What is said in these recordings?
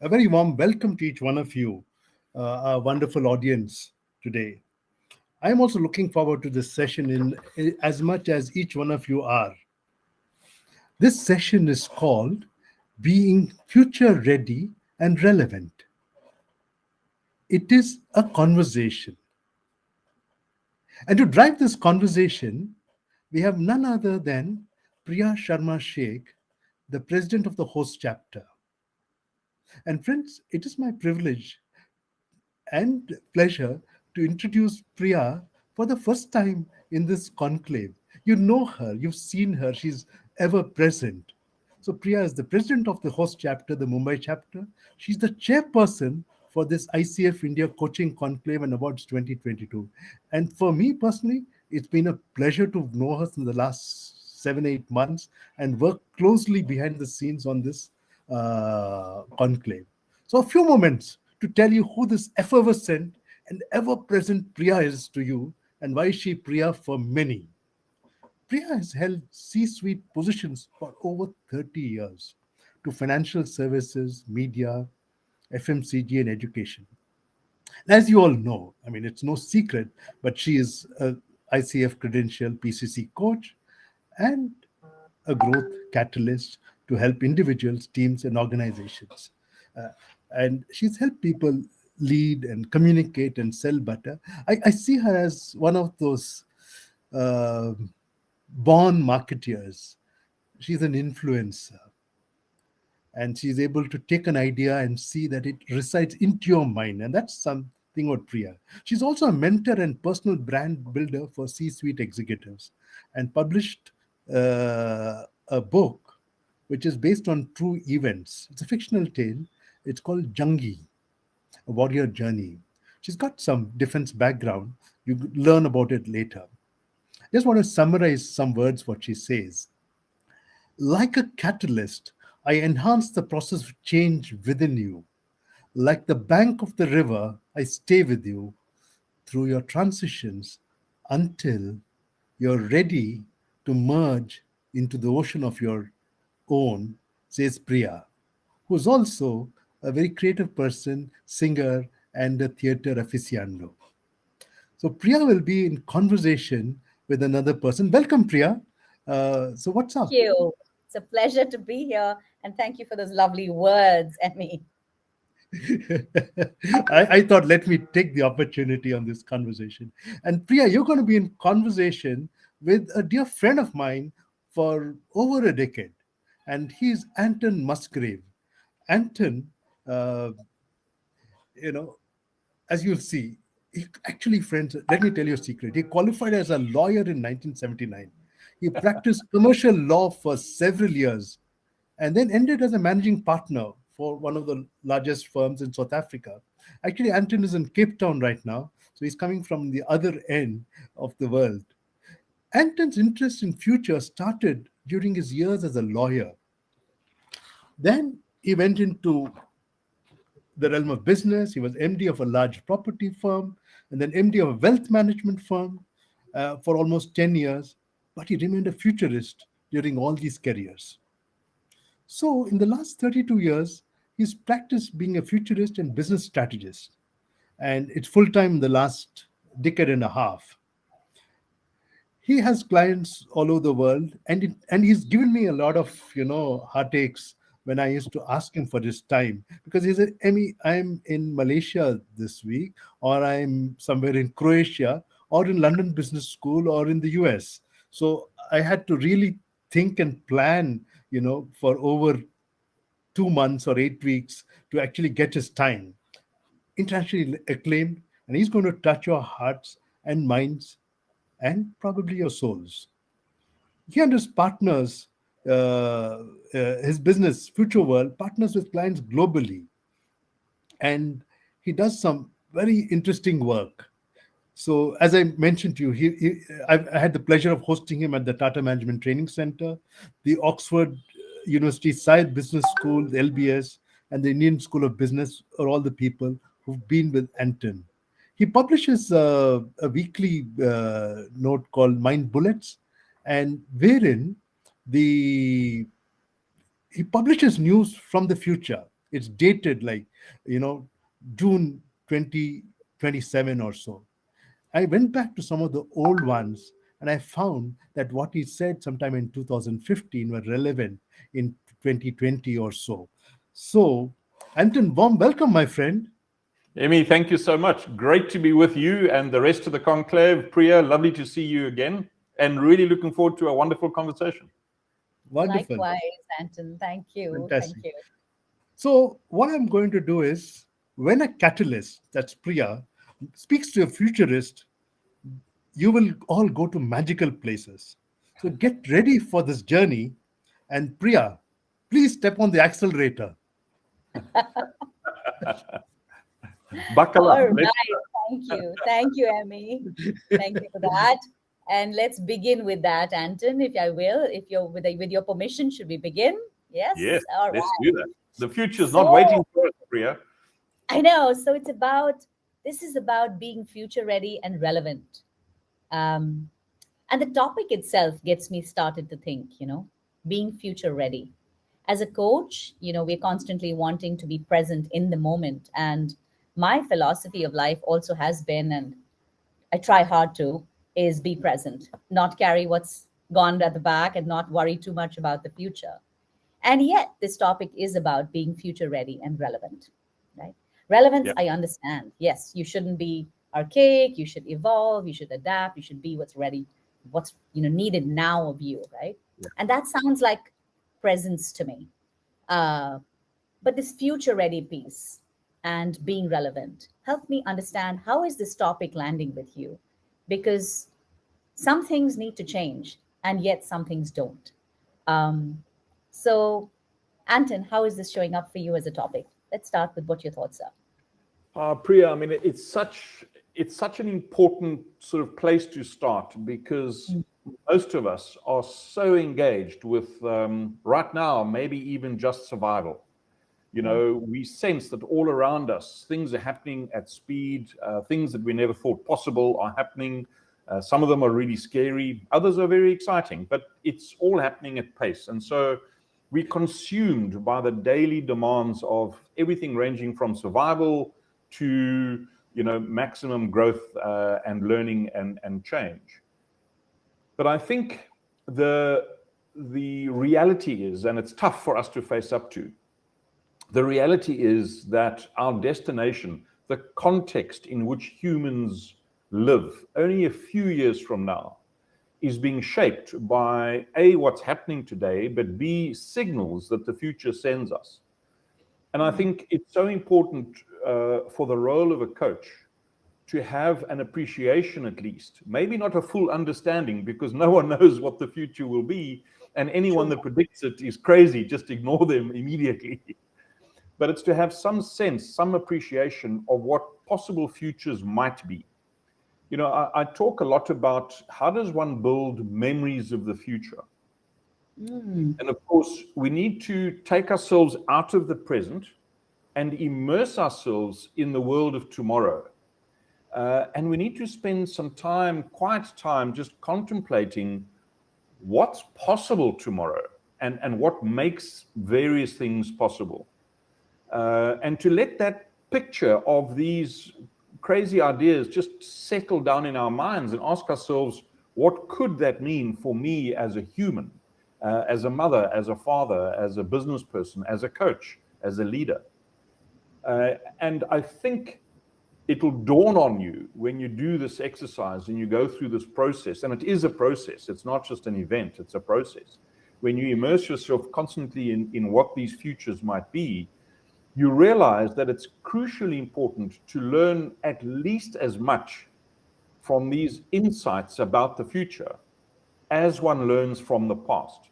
A very warm welcome to each one of you, our wonderful audience today. I am also looking forward to this session in as much as each one of you are. This session is called Being Future Ready and Relevant. It is a conversation. And to drive this conversation, we have none other than Priya Sharma Sheikh, the president of the host chapter. And friends, it is my privilege and pleasure to introduce Priya for the first time in this conclave. You know her, you've seen her, she's ever present. So, Priya is the president of the host chapter, the Mumbai chapter. She's the chairperson for this ICF India Coaching Conclave and Awards 2022. And for me personally, it's been a pleasure to know her in the last 7, 8 months and work closely behind the scenes on this conclave. So, a few moments to tell you who this effervescent and ever present Priya is to you and why she Priya for many. Priya has held C suite positions for over 30 years to financial services, media, FMCG, and education. As you all know, I mean, it's no secret, but she is a ICF credential PCC coach and a growth catalyst to help individuals, teams, and organizations. Uh, and she's helped people lead and communicate and sell better. I see her as one of those uh, born marketeers. She's an influencer and she's able to take an idea and see that it resides into your mind. And that's something about Priya. She's also a mentor and personal brand builder for C suite executives and published a book which is based on true events. It's a fictional tale. It's called Jungi, a warrior journey. She's got some defense background. You learn about it later. Just want to summarize some words what she says. Like a catalyst, I enhance the process of change within you. Like the bank of the river, I stay with you through your transitions until you're ready to merge into the ocean of your own, says Priya, who's also a very creative person, singer, and a theater aficionado. So Priya will be in conversation with another person. Welcome, Priya. So what's Thank up? you. It's a pleasure to be here. And thank you for those lovely words, Emmy. I thought let me take the opportunity on this conversation. And Priya, you're going to be in conversation with a dear friend of mine for over a decade, and he's Anton Musgrave. Anton, uh, you know, as you'll see, he actually, friends, let me tell you a secret. He qualified as a lawyer in 1979. He practiced commercial law for several years and then ended as a managing partner for one of the largest firms in South Africa. Actually, Anton is in Cape Town right now, so he's coming from the other end of the world. Anton's interest in future started during his years as a lawyer. Then he went into the realm of business. He was MD of a large property firm and then MD of a wealth management firm for almost 10 years, but he remained a futurist during all these careers. So, in the last 32 years, he's practiced being a futurist and business strategist, and it's full time in the last decade and a half. He has clients all over the world, and he's given me a lot of heartaches when I used to ask him for his time because he said, "Emmy, I'm in Malaysia this week, or I'm somewhere in Croatia, or in London Business School, or in the US." So I had to really think and plan, for over 2 months or 8 weeks to actually get his time. Internationally acclaimed, and he's going to touch your hearts and minds and probably your souls. He and his partners, his business, Future World, partners with clients globally. And he does some very interesting work. So, as I mentioned to you, I had the pleasure of hosting him at the Tata Management Training Center, the Oxford University Side Business School, the LBS, and the Indian School of Business are all the people who've been with Anton. He publishes a weekly note called Mind Bullets, and wherein the he publishes news from the future. It's dated like, June 2027 or so. I went back to some of the old ones and I found that what he said sometime in 2015 were relevant in 2020 or so. So, Anton, warm welcome, my friend. Emmy, thank you so much. Great to be with you and the rest of the conclave. Priya, lovely to see you again, and really looking forward to a wonderful conversation. Wonderful. Likewise, Anton. Thank you. Fantastic. Thank you. So, what I'm going to do is when a catalyst, that's Priya, speaks to a futurist, you will all go to magical places. So, get ready for this journey. And Priya, please step on the accelerator. Buckle All up. right. Thank you. Thank you, Emmy. Thank you for that. And let's begin with that, Anton, if I will. If you're with your permission, should we begin? Yes? Yes, All let's right. do that. The future's So- not waiting for us, Priya. I know. So this is about being future ready and relevant. And the topic itself gets me started to think, being future ready. As a coach, we're constantly wanting to be present in the moment. And my philosophy of life also has been, and I try hard to, is be present, not carry what's gone at the back and not worry too much about the future. And yet, this topic is about being future ready and relevant, right? Relevance, Yeah. I understand. Yes, you shouldn't be archaic. You should evolve. You should adapt. You should be what's ready, what's needed now of you, right? Yeah. And that sounds like presence to me. But this future ready piece and being relevant, help me understand how is this topic landing with you? Because some things need to change, and yet some things don't. So, Anton, how is this showing up for you as a topic? Let's start with what your thoughts are. Priya, I mean, it's such an important sort of place to start, because most of us are so engaged with right now, maybe even just survival. We sense that all around us, things are happening at speed. Things that we never thought possible are happening. Some of them are really scary. Others are very exciting, but it's all happening at pace. And so we're consumed by the daily demands of everything ranging from survival to, maximum growth and learning and change. But I think the reality is, and it's tough for us to face up to, the reality is that our destination, the context in which humans live only a few years from now, is being shaped by A, what's happening today, but B, signals that the future sends us. And I think it's so important for the role of a coach to have an appreciation, at least, maybe not a full understanding, because no one knows what the future will be, and anyone that predicts it is crazy. Just ignore them immediately. But it's to have some sense, some appreciation of what possible futures might be. I talk a lot about how does one build memories of the future. And of course, we need to take ourselves out of the present and immerse ourselves in the world of tomorrow. And we need to spend some time, quiet time, just contemplating what's possible tomorrow and what makes various things possible. And to let that picture of these crazy ideas just settle down in our minds and ask ourselves, what could that mean for me as a human, as a mother, as a father, as a business person, as a coach, as a leader? And I think it'll dawn on you when you do this exercise and you go through this process, and it is a process. It's not just an event, it's a process. When you immerse yourself constantly in what these futures might be, you realize that it's crucially important to learn at least as much from these insights about the future as one learns from the past.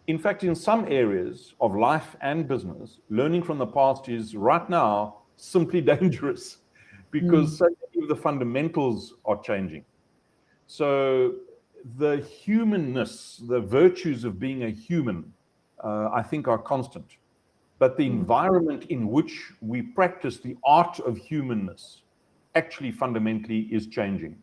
In fact, in some areas of life and business, learning from the past is right now simply dangerous, because so many of the fundamentals are changing. So the humanness, the virtues of being a human, I think are constant. But the environment in which we practice the art of humanness actually fundamentally is changing.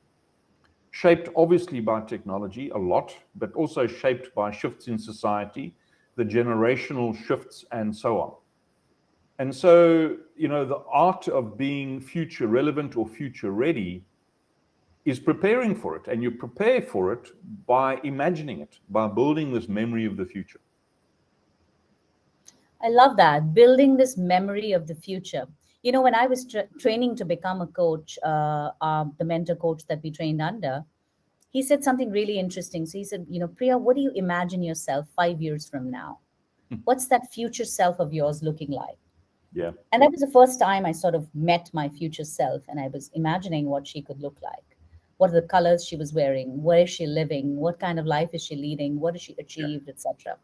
Shaped obviously by technology a lot, but also shaped by shifts in society, the generational shifts and so on. And so, the art of being future relevant or future ready is preparing for it. And you prepare for it by imagining it, by building this memory of the future. I love that, building this memory of the future. When I was training to become a coach, the mentor coach that we trained under, he said something really interesting. So he said, Priya, what do you imagine yourself 5 years from now? What's that future self of yours looking like? Yeah. And that was the first time I sort of met my future self, and I was imagining what she could look like. What are the colors she was wearing? Where is she living? What kind of life is she leading? What has she achieved, etc.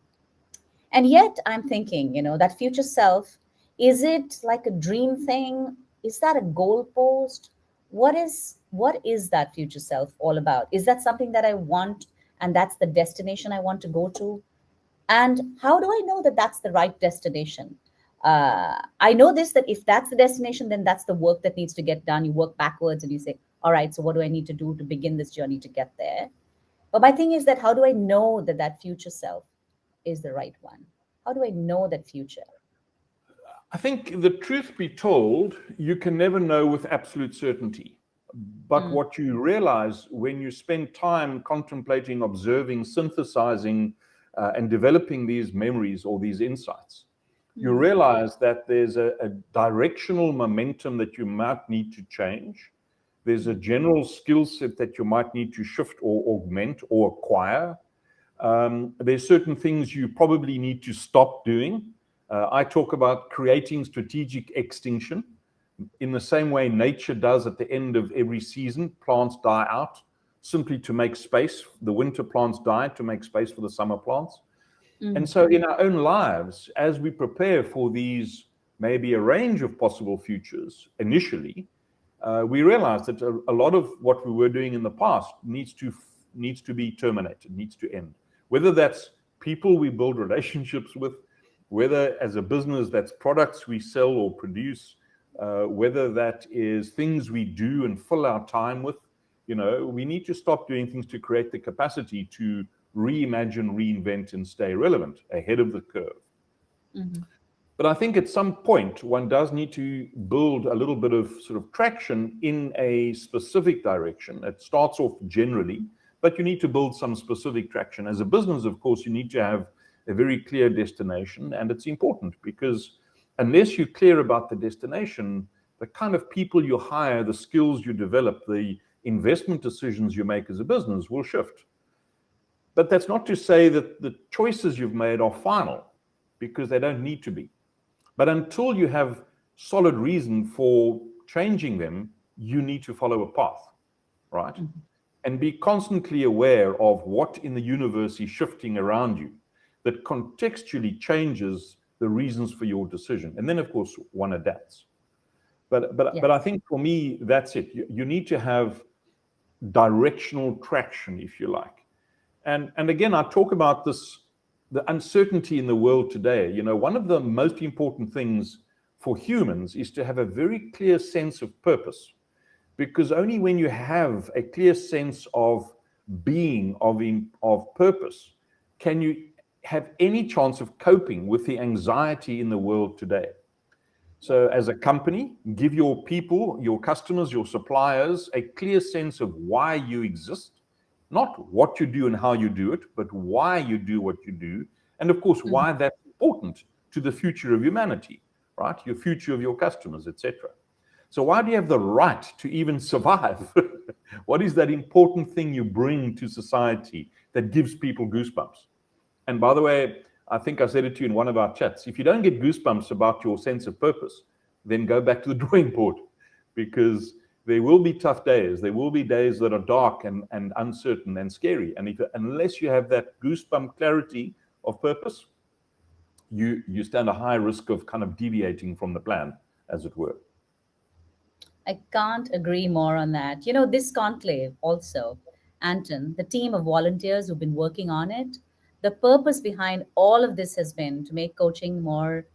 And yet I'm thinking, that future self, is it like a dream thing? Is that a goalpost? What is that future self all about? Is that something that I want, and that's the destination I want to go to? And how do I know that that's the right destination? I know this, that if that's the destination, then that's the work that needs to get done. You work backwards and you say, all right, so what do I need to do to begin this journey to get there? But my thing is that how do I know that that future self is the right one? How do I know that future? I think the truth be told, you can never know with absolute certainty. But what you realize when you spend time contemplating, observing, synthesizing, and developing these memories or these insights, you realize that there's a directional momentum that you might need to change. There's a general skill set that you might need to shift or augment or acquire. There's certain things you probably need to stop doing. I talk about creating strategic extinction. In the same way nature does at the end of every season, plants die out simply to make space. The winter plants die to make space for the summer plants. And so in our own lives, as we prepare for these, maybe a range of possible futures initially, we realize that a lot of what we were doing in the past needs to be terminated, needs to end. Whether that's people we build relationships with, whether as a business that's products we sell or produce, whether that is things we do and fill our time with, we need to stop doing things to create the capacity to reimagine, reinvent, and stay relevant ahead of the curve. But I think at some point, one does need to build a little bit of sort of traction in a specific direction. It starts off generally, but you need to build some specific traction. As a business, of course, you need to have a very clear destination, and it's important because unless you're clear about the destination, the kind of people you hire, the skills you develop, the investment decisions you make as a business will shift. But that's not to say that the choices you've made are final, because they don't need to be. But until you have solid reason for changing them, you need to follow a path, right? And be constantly aware of what in the universe is shifting around you that contextually changes the reasons for your decision. And then, of course, one adapts. But I think for me, that's it. You need to have directional traction, if you like. And again, I talk about this, the uncertainty in the world today. One of the most important things for humans is to have a very clear sense of purpose, because only when you have a clear sense of being, of purpose, can you have any chance of coping with the anxiety in the world today. So as a company, give your people, your customers, your suppliers, a clear sense of why you exist. Not what you do and how you do it, but why you do what you do. And of course, why that's important to the future of humanity, right? Your future of your customers, etc. So why do you have the right to even survive? What is that important thing you bring to society that gives people goosebumps? And by the way, I think I said it to you in one of our chats. If you don't get goosebumps about your sense of purpose, then go back to the drawing board, because there will be tough days. There will be days that are dark and uncertain and scary. And unless you have that goosebump clarity of purpose, you stand a high risk of kind of deviating from the plan, as it were. I can't agree more on that. This conclave also, Anton, the team of volunteers who've been working on it, the purpose behind all of this has been to make coaching more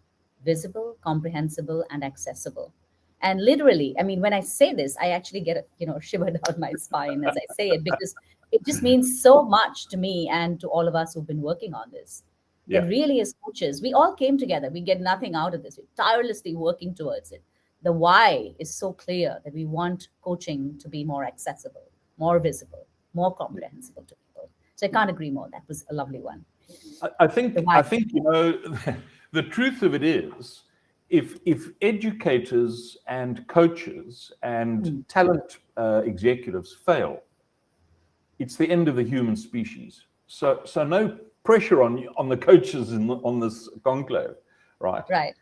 visible, comprehensible, and accessible. And literally, when I say this, I actually get a shiver down my spine as I say it, because it just means so much to me and to all of us who've been working on this. Yeah. That really is coaches. We all came together. We get nothing out of this. We're tirelessly working towards it. The why is so clear that we want coaching to be more accessible, more visible, more comprehensible to people. So I can't agree more. That was a lovely one. I think The why. the truth of it is, if educators and coaches and talent executives fail, it's the end of the human species. So no pressure on the coaches on this conclave, right? Right.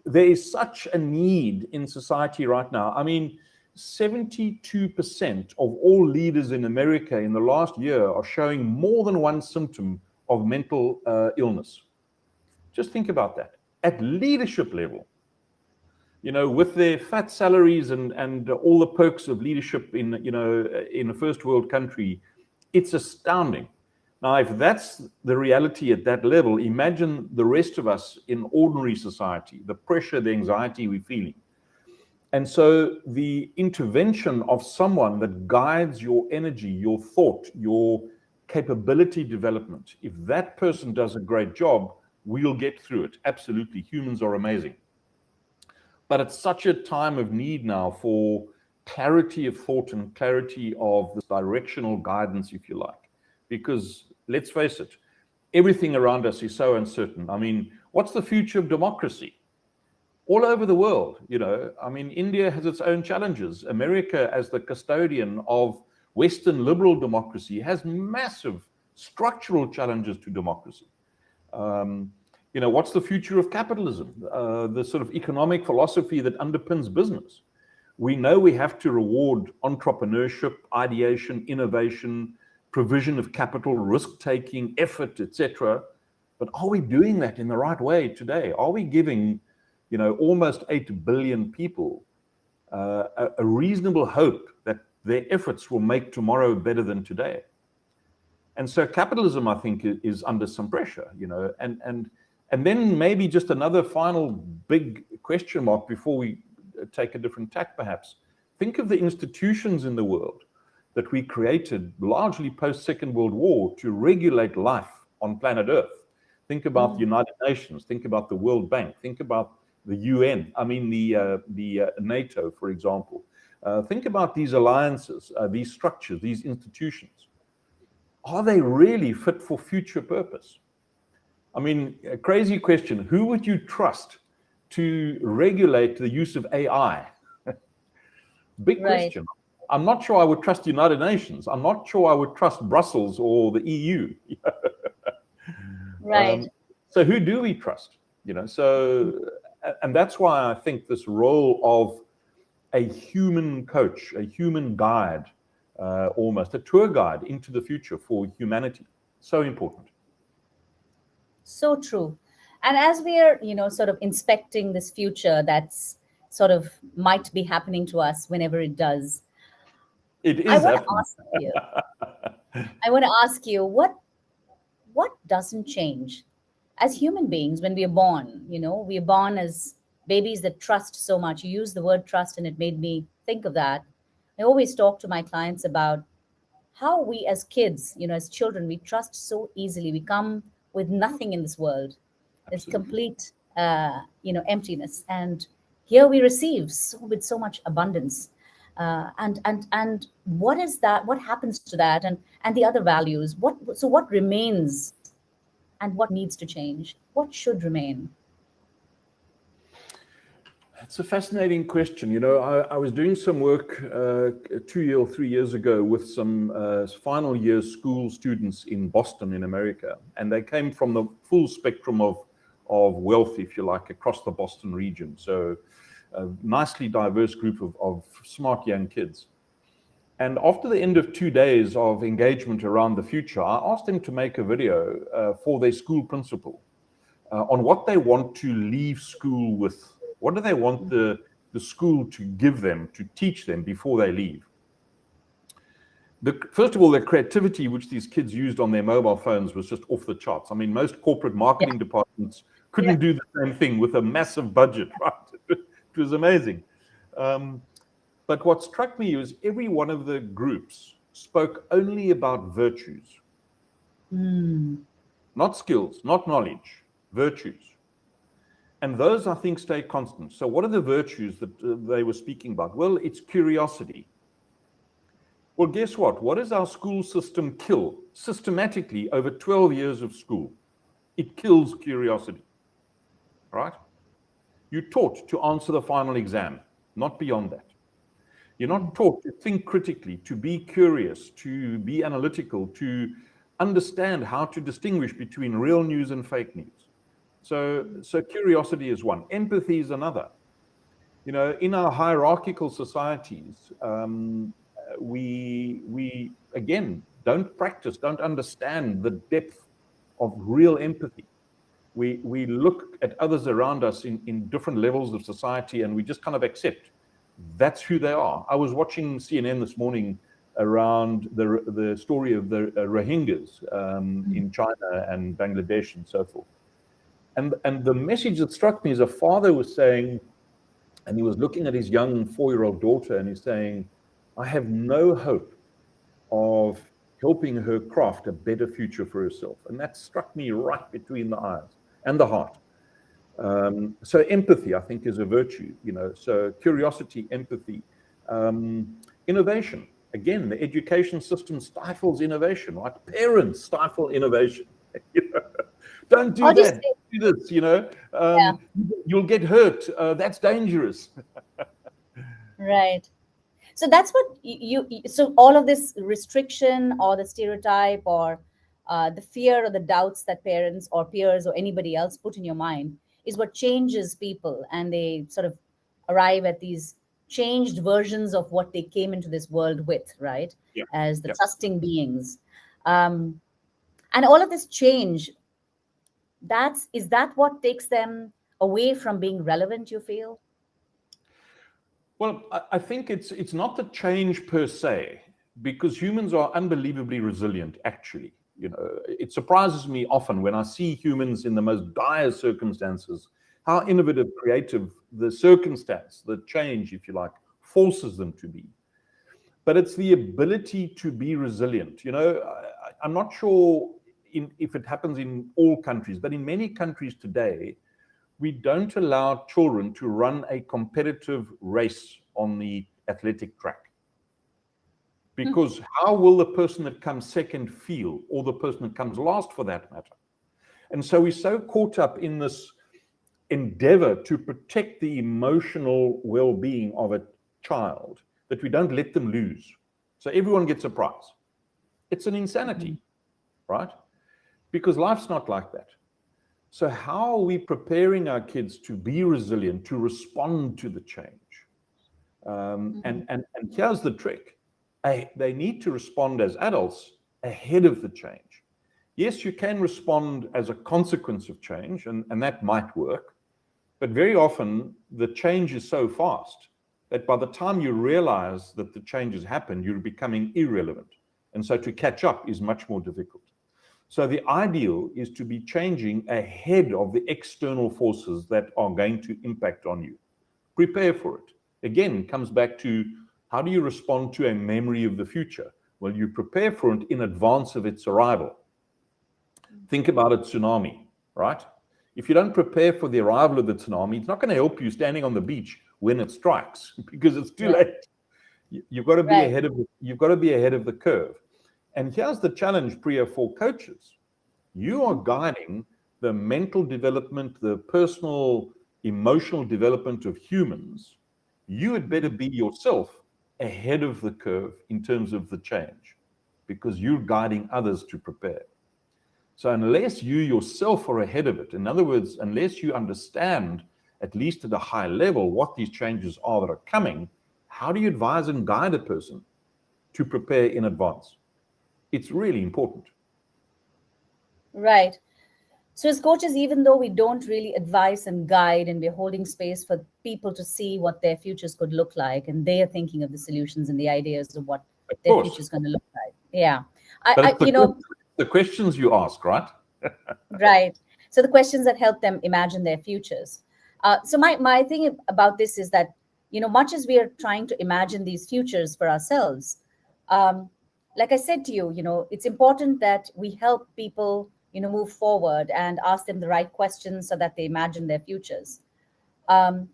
There is such a need in society right now. I mean, 72% of all leaders in America in the last year are showing more than one symptom of mental illness. Just think about that. At leadership level, with their fat salaries and all the perks of leadership in a first world country, it's astounding. Now, if that's the reality at that level, imagine the rest of us in ordinary society, the pressure, the anxiety we're feeling. And so the intervention of someone that guides your energy, your thought, your capability development, if that person does a great job, we'll get through it. Absolutely. Humans are amazing. But it's such a time of need now for clarity of thought and clarity of this directional guidance, if you like. Because let's face it, everything around us is so uncertain. I mean, what's the future of democracy? All over the world, I mean, India has its own challenges. America, as the custodian of Western liberal democracy, has massive structural challenges to democracy. What's the future of capitalism? The sort of economic philosophy that underpins business. We know we have to reward entrepreneurship, ideation, innovation, provision of capital, risk-taking, effort, etc. But are we doing that in the right way today? Are we giving almost 8 billion people a reasonable hope that their efforts will make tomorrow better than today? And so capitalism, I think, is under some pressure, and then maybe just another final big question mark before we take a different tack, perhaps. Think of the institutions in the world that we created largely post-Second World War to regulate life on planet Earth. Think about the United Nations, think about the World Bank, think about the UN, the NATO, for example. Think about these alliances, these structures, these institutions. Are they really fit for future purpose? I mean, a crazy question. Who would you trust to regulate the use of AI? Big question. I'm not sure I would trust the United Nations. I'm not sure I would trust Brussels or the EU. Right. So who do we trust? And that's why I think this role of a human coach, a human guide, almost a tour guide into the future for humanity, so important. So true. And as we are, sort of inspecting this future that's sort of might be happening to us whenever it does, it is. I want to ask you, what doesn't change as human beings when we are born? We are born as babies that trust so much. You use the word trust, and it made me think of that. I always talk to my clients about how we as kids, as children, we trust so easily. We come with nothing in this world. It's complete, emptiness. And here we receive with so much abundance. And what is that? What happens to that? And the other values? What remains and what needs to change? What should remain? It's a fascinating question. I was doing some work 2 or 3 years ago with some final year school students in Boston in America, and they came from the full spectrum of wealth, if you like, across the Boston region. So a nicely diverse group of smart young kids. And after the end of 2 days of engagement around the future, I asked them to make a video for their school principal on what they want to leave school with. What do they want the school to give them, to teach them before they leave? First of all, the creativity which these kids used on their mobile phones was just off the charts. I mean, most corporate marketing departments couldn't do the same thing with a massive budget, right? It was amazing. But what struck me was every one of the groups spoke only about virtues. not skills, not knowledge, virtues. And those, I think, stay constant. So what are the virtues that they were speaking about? Well, it's curiosity. Well, guess what? What does our school system kill systematically over 12 years of school? It kills curiosity, right? You're taught to answer the final exam, not beyond that. You're not taught to think critically, to be curious, to be analytical, to understand how to distinguish between real news and fake news. So curiosity is one. Empathy is another. You know, in our hierarchical societies, we again don't understand the depth of real empathy. We look at others around us in different levels of society, and we just kind of accept that's who they are. I was watching CNN this morning around the story of the Rohingyas in China and Bangladesh and so forth. And the message that struck me is a father was saying, and he was looking at his young 4-year-old daughter, and he's saying, I have no hope of helping her craft a better future for herself. And that struck me right between the eyes and the heart. So empathy, I think, is a virtue, you know, so curiosity, empathy, innovation. Again, the education system stifles innovation, right? Parents stifle innovation. You know? Don't do that. Do this, you know. You'll get hurt. That's dangerous. Right. So that's what so all of this restriction or the stereotype or the fear or the doubts that parents or peers or anybody else put in your mind is what changes people, and they sort of arrive at these changed versions of what they came into this world with, right? Yeah. As the trusting beings. And all of this change, is that what takes them away from being relevant, you feel? Well, I think it's not the change per se, because humans are unbelievably resilient, actually. You know, it surprises me often when I see humans in the most dire circumstances, how innovative, creative the circumstance, the change, if you like, forces them to be. But it's the ability to be resilient. You know, I'm not sure if it happens in all countries, but in many countries today, we don't allow children to run a competitive race on the athletic track. Because how will the person that comes second feel, or the person that comes last for that matter? And so we're so caught up in this endeavor to protect the emotional well-being of a child that we don't let them lose. So everyone gets a prize. It's an insanity, right? Because life's not like that. So how are we preparing our kids to be resilient, to respond to the change? And here's the trick. They need to respond as adults ahead of the change. Yes, you can respond as a consequence of change, and that might work. But very often, the change is so fast that by the time you realize that the change has happened, you're becoming irrelevant. And so to catch up is much more difficult. So the ideal is to be changing ahead of the external forces that are going to impact on you. Prepare for it. Again, it comes back to, how do you respond to a memory of the future? Well, you prepare for it in advance of its arrival. Think about a tsunami, right? If you don't prepare for the arrival of the tsunami, it's not going to help you standing on the beach when it strikes, because it's too late. You've got to be ahead of you've got to be ahead of the curve. And here's the challenge, Priya, for coaches. You are guiding the mental development, the personal, emotional development of humans. You had better be yourself ahead of the curve in terms of the change, because you're guiding others to prepare. So unless you yourself are ahead of it, in other words, unless you understand, at least at a high level, what these changes are that are coming, how do you advise and guide a person to prepare in advance? It's really important. Right. So as coaches, even though we don't really advise and guide, and we're holding space for people to see what their futures could look like, and they are thinking of the solutions and the ideas of what their future is going to look like. Yeah. The questions you ask, right? Right. So the questions that help them imagine their futures. So my thing about this is that, much as we are trying to imagine these futures for ourselves, like I said to you, it's important that we help people move forward and ask them the right questions so that they imagine their futures.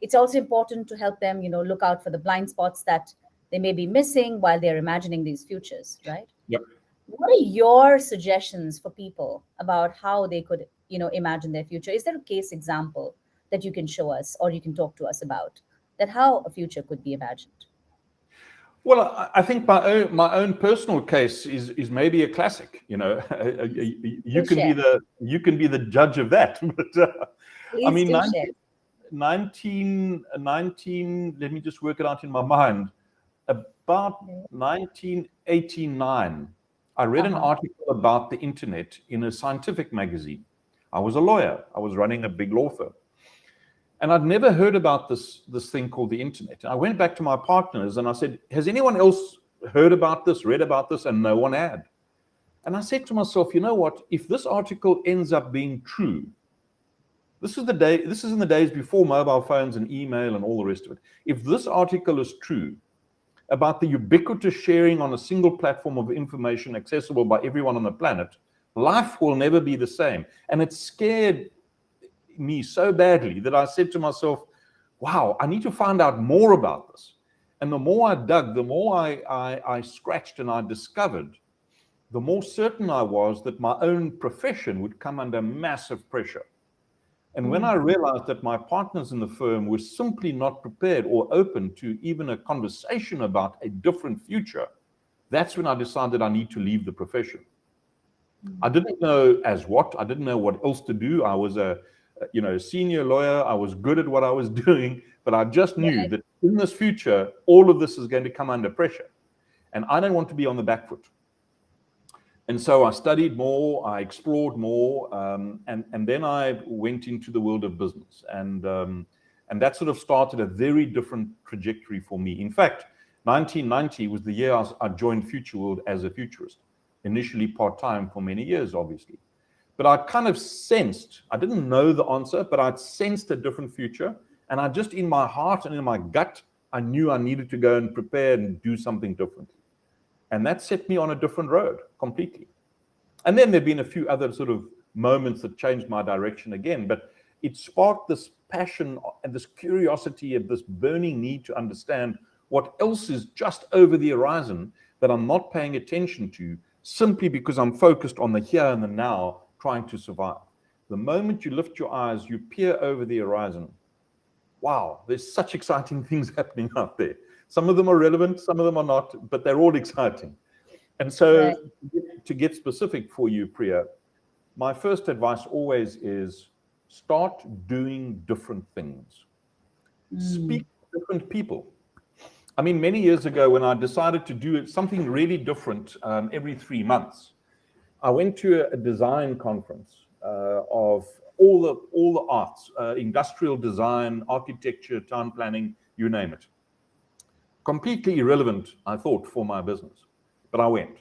It's also important to help them, look out for the blind spots that they may be missing while they're imagining these futures, right? Yep. What are your suggestions for people about how they could, imagine their future? Is there a case example that you can show us or you can talk to us about that how a future could be imagined? Well, I think my own personal case is maybe a classic. You can be the judge of that. But I mean, 19, let me just work it out in my mind. About 1989, I read an article about the internet in a scientific magazine. I was a lawyer. I was running a big law firm. And I'd never heard about this thing called the internet. I went back to my partners and I said, has anyone else heard about this, read about this? And no one had. And I said to myself, you know what? If this article ends up being true, this is in the days before mobile phones and email and all the rest of it. If this article is true about the ubiquitous sharing on a single platform of information accessible by everyone on the planet, life will never be the same. And it scared me so badly that I said to myself, wow, I need to find out more about this. And the more I dug, the more I scratched and I discovered, the more certain I was that my own profession would come under massive pressure. And when I realized that my partners in the firm were simply not prepared or open to even a conversation about a different future, that's when I decided I need to leave the profession. I didn't know as what, I didn't know what else to do. I was a senior lawyer. I was good at what I was doing, but I just knew that in this future, all of this is going to come under pressure. And I don't want to be on the back foot. And so I studied more, I explored more, and then I went into the world of business. And that sort of started a very different trajectory for me. In fact, 1990 was the year I joined Future World as a futurist, initially part-time for many years, obviously. But I kind of sensed, I didn't know the answer, but I'd sensed a different future. And I just, in my heart and in my gut, I knew I needed to go and prepare and do something differently. And that set me on a different road completely. And then there've been a few other sort of moments that changed my direction again, but it sparked this passion and this curiosity of this burning need to understand what else is just over the horizon that I'm not paying attention to simply because I'm focused on the here and the now, trying to survive. The moment you lift your eyes, you peer over the horizon. Wow, there's such exciting things happening out there. Some of them are relevant, some of them are not, but they're all exciting. And so to get specific for you, Priya, my first advice always is start doing different things. Speak to different people. I mean, many years ago when I decided to do something really different every 3 months, I went to a design conference of all the arts, industrial design, architecture, town planning, you name it. Completely irrelevant, I thought, for my business, but I went.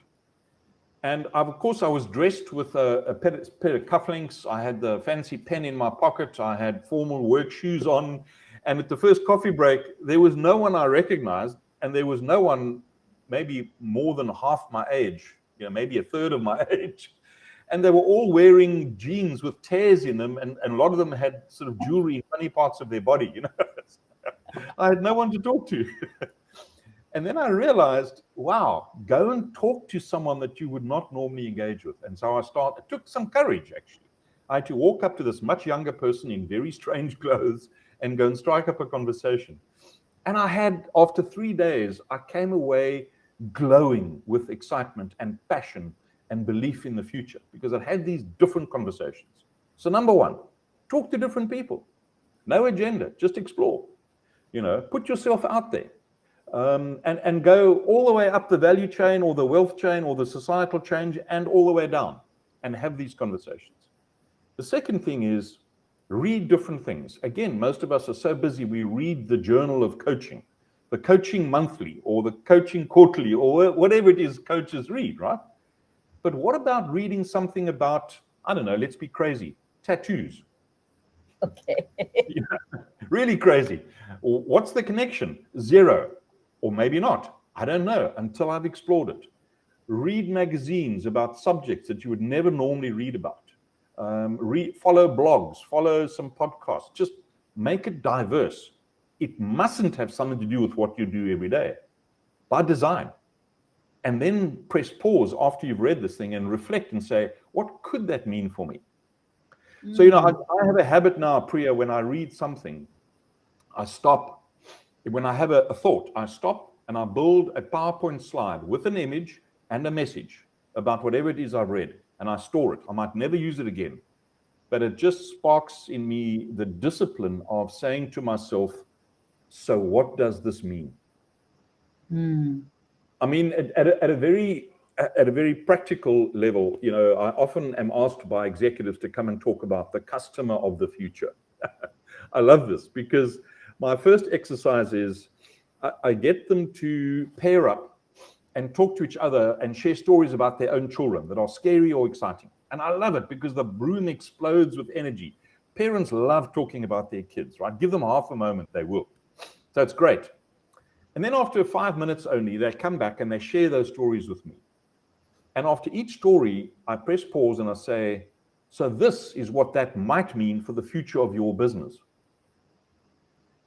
And of course, I was dressed with a pair of cufflinks. I had the fancy pen in my pocket. I had formal work shoes on. And at the first coffee break, there was no one I recognized, and there was no one maybe more than half my age, maybe a third of my age. And they were all wearing jeans with tears in them, and a lot of them had sort of jewelry in funny parts of their body. I had no one to talk to. And then I realized, wow, go and talk to someone that you would not normally engage with. And so it took some courage, actually. I had to walk up to this much younger person in very strange clothes and go and strike up a conversation. And after 3 days, I came away glowing with excitement and passion and belief in the future because I had these different conversations. So number one, talk to different people. No agenda, just explore. Put yourself out there. And go all the way up the value chain or the wealth chain or the societal change and all the way down and have these conversations. The second thing is read different things. Again, most of us are so busy, we read the journal of coaching, the coaching monthly or the coaching quarterly or whatever it is coaches read, right? But what about reading something about, I don't know, let's be crazy, tattoos? Okay. Really crazy. What's the connection? Zero. Or maybe not. I don't know until I've explored it. Read magazines about subjects that you would never normally read about. follow blogs, follow some podcasts, just make it diverse. It mustn't have something to do with what you do every day, by design. And then press pause after you've read this thing and reflect and say, what could that mean for me? So, I have a habit now, Priya, when I read something, I stop. When I have a thought, I stop and I build a PowerPoint slide with an image and a message about whatever it is I've read, and I store it. I might never use it again, but it just sparks in me the discipline of saying to myself, so what does this mean? I mean, at a very practical level, I often am asked by executives to come and talk about the customer of the future. I love this because my first exercise is I get them to pair up and talk to each other and share stories about their own children that are scary or exciting. And I love it because the room explodes with energy. Parents love talking about their kids, right? Give them half a moment, they will. So it's great. And then after 5 minutes only, they come back and they share those stories with me. And after each story, I press pause and I say, so this is what that might mean for the future of your business.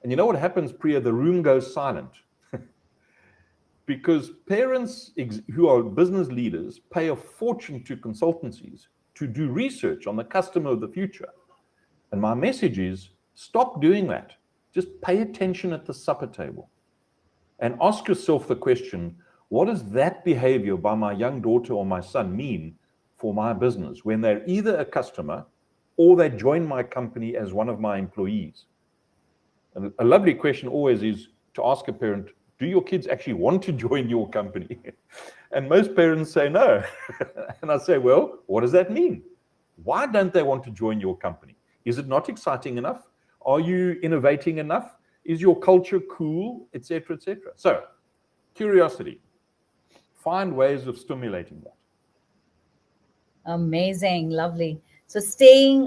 And you know what happens, Priya? The room goes silent. Because parents who are business leaders pay a fortune to consultancies to do research on the customer of the future. And my message is, stop doing that. Just pay attention at the supper table and ask yourself the question, what does that behavior by my young daughter or my son mean for my business when they're either a customer or they join my company as one of my employees? And a lovely question always is to ask a parent, do your kids actually want to join your company? And most parents say no. And I say, well, what does that mean? Why don't they want to join your company? Is it not exciting enough? Are you innovating enough? Is your culture cool, etc., etc.? So, curiosity. Find ways of stimulating that. Amazing, lovely. So staying,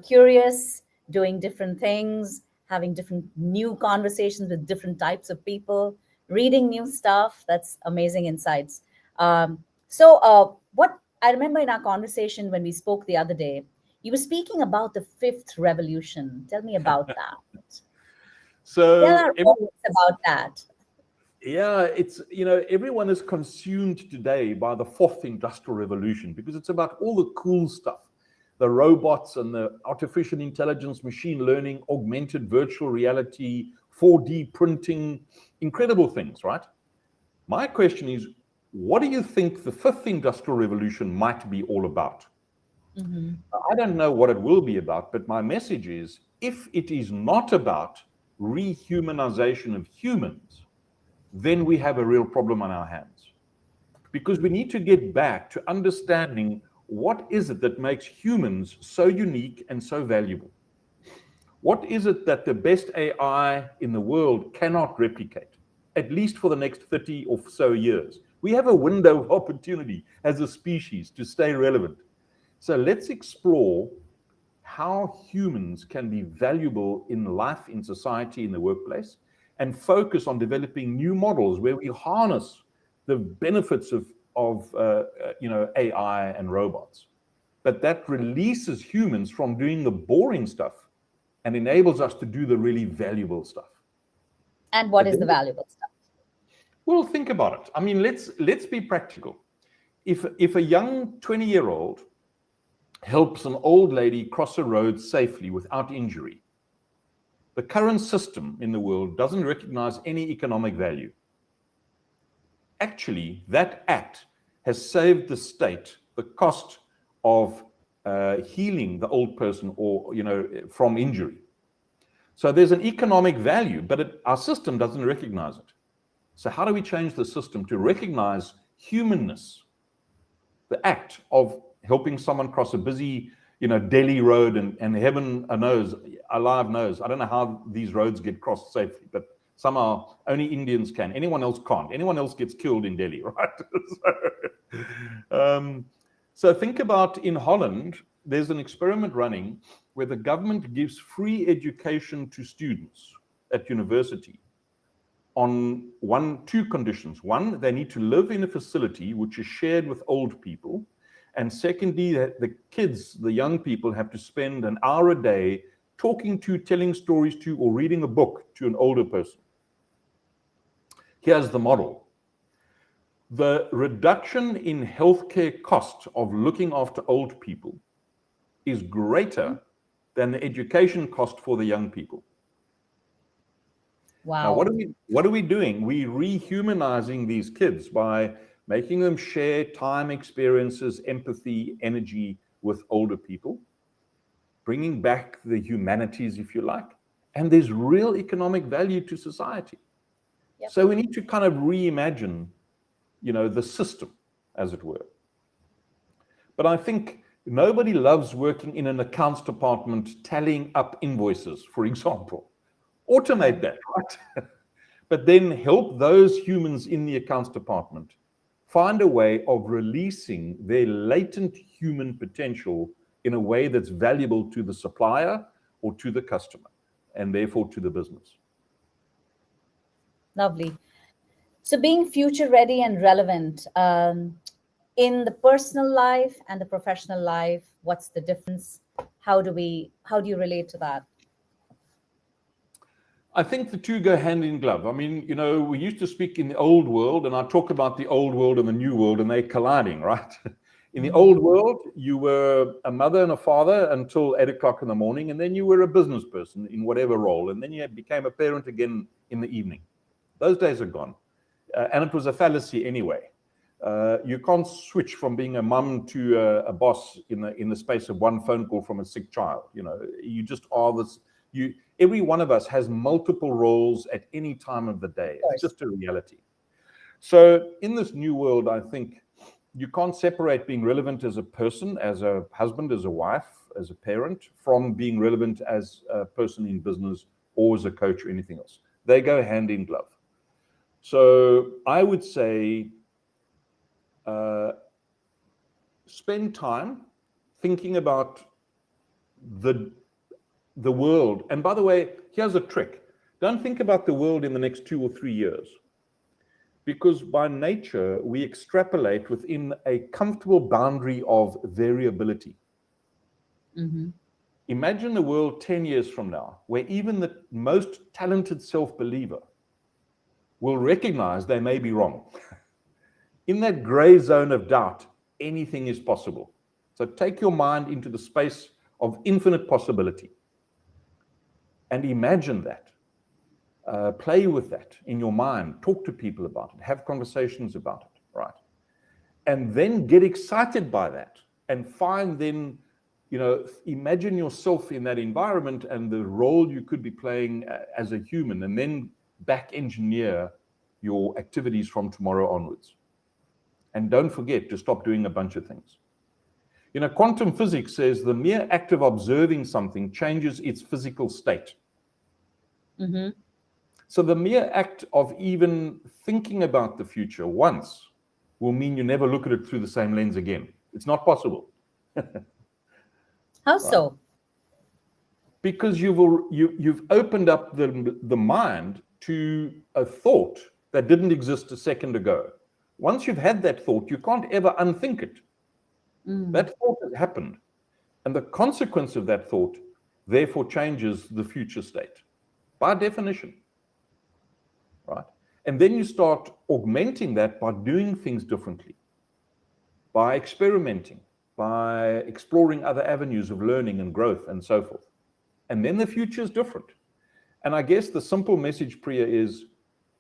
curious, doing different things, having different new conversations with different types of people, reading new stuff. That's amazing insights. What I remember in our conversation when we spoke the other day, you were speaking about the fifth revolution. Tell me about that. So tell our audience about that. Yeah, it's, everyone is consumed today by the fourth industrial revolution because it's about all the cool stuff, the robots and the artificial intelligence, machine learning, augmented virtual reality, 4D printing, incredible things, right? My question is, what do you think the fifth industrial revolution might be all about? Mm-hmm. I don't know what it will be about, but my message is, if it is not about rehumanization of humans, then we have a real problem on our hands. Because we need to get back to understanding what is it that makes humans so unique and so valuable. What is it that the best AI in the world cannot replicate, at least for the next 30 or so years? We have a window of opportunity as a species to stay relevant. So let's explore how humans can be valuable in life, in society, in the workplace, and focus on developing new models where we harness the benefits of AI and robots. But that releases humans from doing the boring stuff and enables us to do the really valuable stuff. And what is the valuable stuff? Well, think about it. I mean, let's be practical. If a young 20-year-old helps an old lady cross a road safely without injury, the current system in the world doesn't recognize any economic value. Actually, that act has saved the state the cost of healing the old person or from injury. So there's an economic value, but our system doesn't recognize it. So how do we change the system to recognize humanness, the act of helping someone cross a busy Delhi road, and heaven knows, alive knows, I don't know how these roads get crossed safely, but somehow only Indians can. Anyone else can't. Anyone else gets killed in Delhi, right? So think about in Holland, there's an experiment running where the government gives free education to students at university on two conditions. One, they need to live in a facility which is shared with old people. And secondly, that the kids, the young people, have to spend an hour a day talking to, telling stories to, or reading a book to an older person. Here's the model. The reduction in healthcare cost of looking after old people is greater than the education cost for the young people. Wow. Now, what are we doing? We're rehumanizing these kids by making them share time, experiences, empathy, energy with older people, bringing back the humanities, if you like, and there's real economic value to society. Yep. So we need to kind of reimagine, the system, as it were. But I think nobody loves working in an accounts department tallying up invoices, for example. Automate that, right? But then help those humans in the accounts department find a way of releasing their latent human potential in a way that's valuable to the supplier or to the customer, and therefore to the business. Lovely. So being future ready and relevant in the personal life and the professional life, what's the difference? How do you relate to that? I think the two go hand in glove. I mean, we used to speak in the old world, and I talk about the old world and the new world, and they're colliding, right? In the old world, you were a mother and a father until 8 o'clock in the morning, and then you were a business person in whatever role, and then you became a parent again in the evening. Those days are gone. And it was a fallacy anyway. You can't switch from being a mum to a boss in the space of one phone call from a sick child. You just are this. Every one of us has multiple roles at any time of the day. It's just a reality. So in this new world, I think you can't separate being relevant as a person, as a husband, as a wife, as a parent, from being relevant as a person in business or as a coach or anything else. They go hand in glove. So I would say spend time thinking about the world. And by the way, here's a trick. Don't think about the world in the next 2 or 3 years. Because by nature, we extrapolate within a comfortable boundary of variability. Mm-hmm. Imagine the world 10 years from now, where even the most talented self-believer will recognize they may be wrong. In that gray zone of doubt, anything is possible. So take your mind into the space of infinite possibility and imagine that. Play with that in your mind. Talk to people about it. Have conversations about it, right? And then get excited by that and find then, imagine yourself in that environment and the role you could be playing as a human, and then back engineer your activities from tomorrow onwards. And don't forget to stop doing a bunch of things. Quantum physics says the mere act of observing something changes its physical state. Mm-hmm. So the mere act of even thinking about the future once will mean you never look at it through the same lens again. It's not possible. How so? Because you've opened up the mind to a thought that didn't exist a second ago. Once you've had that thought, you can't ever unthink it. That thought has happened. And the consequence of that thought, therefore, changes the future state, by definition. Right? And then you start augmenting that by doing things differently, by experimenting, by exploring other avenues of learning and growth and so forth. And then the future is different. And I guess the simple message, Priya, is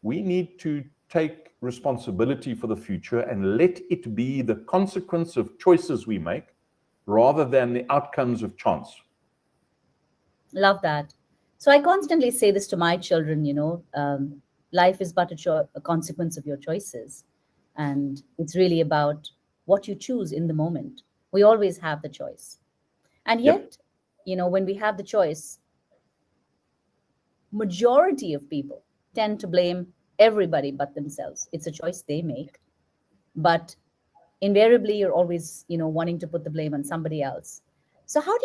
we need to take responsibility for the future and let it be the consequence of choices we make rather than the outcomes of chance. Love that. So I constantly say this to my children, life is but a consequence of your choices. And it's really about what you choose in the moment. We always have the choice. And yet, when we have the choice, majority of people tend to blame everybody but themselves. It's a choice they make. But invariably, you're always, wanting to put the blame on somebody else. So how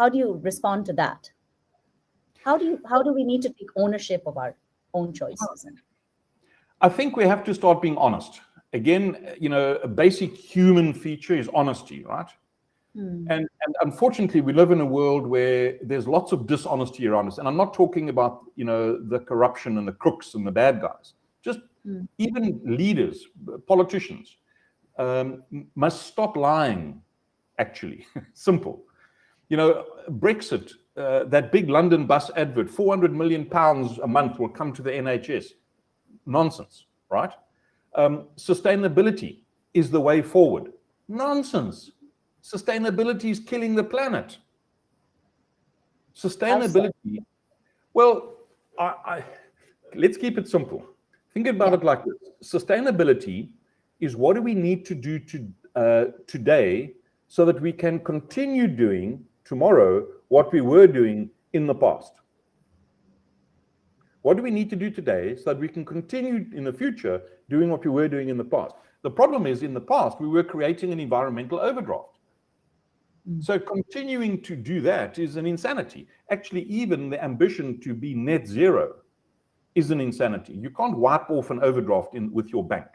do you respond to that? How do we need to take ownership of our own choices? I think we have to start being honest. Again, a basic human feature is honesty, right? And unfortunately, we live in a world where there's lots of dishonesty around us. And I'm not talking about, the corruption and the crooks and the bad guys. Just even leaders, politicians, must stop lying, actually. Simple. Brexit, that big London bus advert, £400 million a month will come to the NHS. Nonsense, right? Sustainability is the way forward. Nonsense. Sustainability is killing the planet. Sustainability, well, let's keep it simple. Think about it like this. Sustainability is what do we need to do today so that we can continue doing tomorrow what we were doing in the past. What do we need to do today so that we can continue in the future doing what we were doing in the past? The problem is, in the past, we were creating an environmental overdraft. So continuing to do that is an insanity. Actually, even the ambition to be net zero is an insanity. You can't wipe off an overdraft with your bank.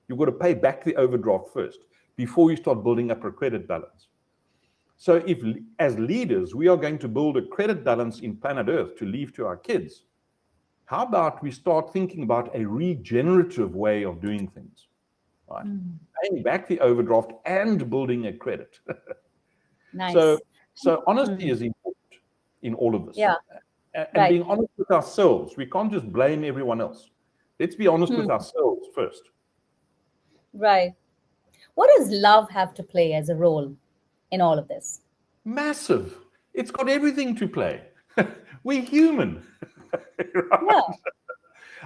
You've got to pay back the overdraft first before you start building up a credit balance. So if, as leaders, we are going to build a credit balance in planet Earth to leave to our kids, how about we start thinking about a regenerative way of doing things, right? Paying back the overdraft and building a credit. Nice. So honesty is important in all of this. Yeah. And being honest with ourselves. We can't just blame everyone else. Let's be honest with ourselves first. Right. What does love have to play as a role in all of this? Massive. It's got everything to play. We're human. Right? Yeah.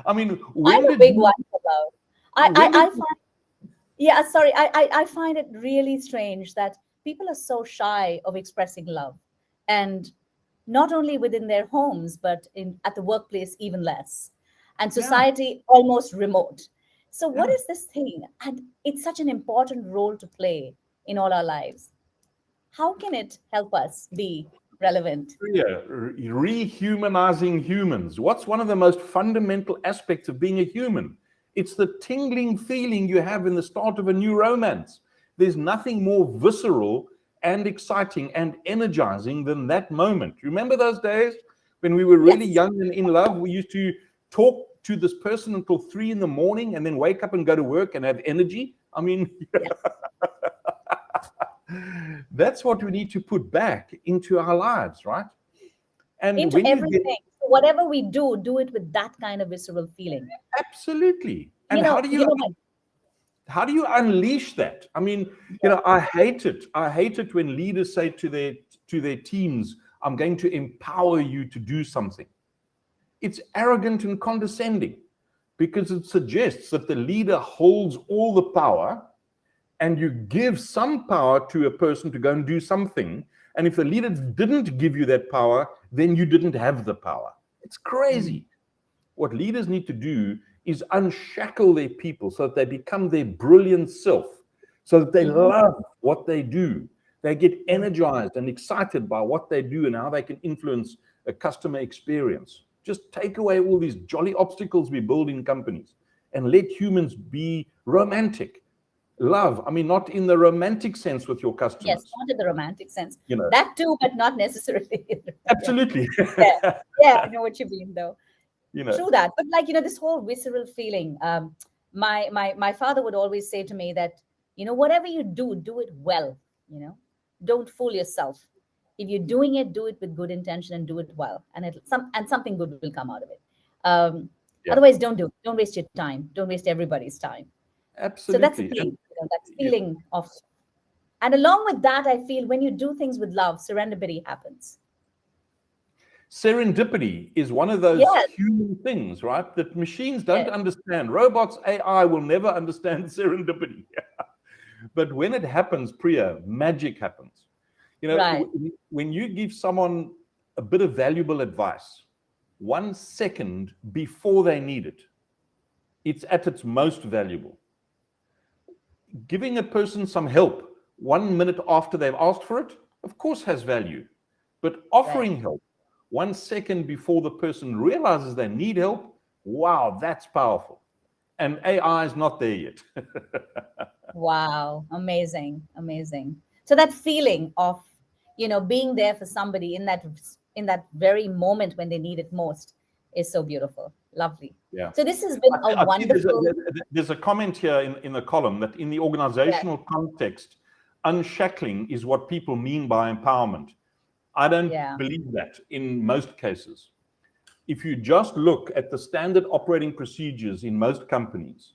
I mean, I'm a big one for love. I find it really strange that people are so shy of expressing love, and not only within their homes, but at the workplace, even less, and society almost remote. So what is this thing? And it's such an important role to play in all our lives. How can it help us be relevant? Yeah, rehumanizing humans. What's one of the most fundamental aspects of being a human? It's the tingling feeling you have in the start of a new romance. There's nothing more visceral and exciting and energizing than that moment. Remember those days when we were really young and in love? We used to talk to this person until 3 a.m. and then wake up and go to work and have energy. I mean, that's what we need to put back into our lives, right? And into everything. Whatever we do it with that kind of visceral feeling. Absolutely. And how do you unleash that? I mean, I hate it. I hate it when leaders say to their teams, I'm going to empower you to do something. It's arrogant and condescending because it suggests that the leader holds all the power and you give some power to a person to go and do something. And if the leader didn't give you that power, then you didn't have the power. It's crazy. What leaders need to do is unshackle their people so that they become their brilliant self, so that they love what they do. They get energized and excited by what they do and how they can influence a customer experience. Just take away all these jolly obstacles we build in companies and let humans be romantic. Love, I mean, not in the romantic sense with your customers. Yes, not in the romantic sense. That too, but not necessarily. Absolutely. I know what you mean, though. True that. But this whole visceral feeling, my father would always say to me that, whatever you do it well, don't fool yourself. If you're doing it, do it with good intention and do it well. And something good will come out of it. Otherwise, don't do it. Don't waste your time. Don't waste everybody's time. Absolutely. So that's the thing, that feeling of, and along with that, I feel when you do things with love, serendipity happens. Serendipity is one of those human things, right? That machines don't understand. Robots, AI will never understand serendipity. But when it happens, Priya, magic happens. When you give someone a bit of valuable advice, 1 second before they need it, it's at its most valuable. Giving a person some help 1 minute after they've asked for it, of course, has value. But offering help 1 second before the person realizes they need help, wow, that's powerful. and AI is not there yet. Wow, amazing, amazing. So that feeling of, being there for somebody in that very moment when they need it most is so beautiful. Lovely. Yeah. So this has been a I see wonderful. there's a comment here in the column that in the organizational context, unshackling is what people mean by empowerment. I don't believe that in most cases. If you just look at the standard operating procedures in most companies,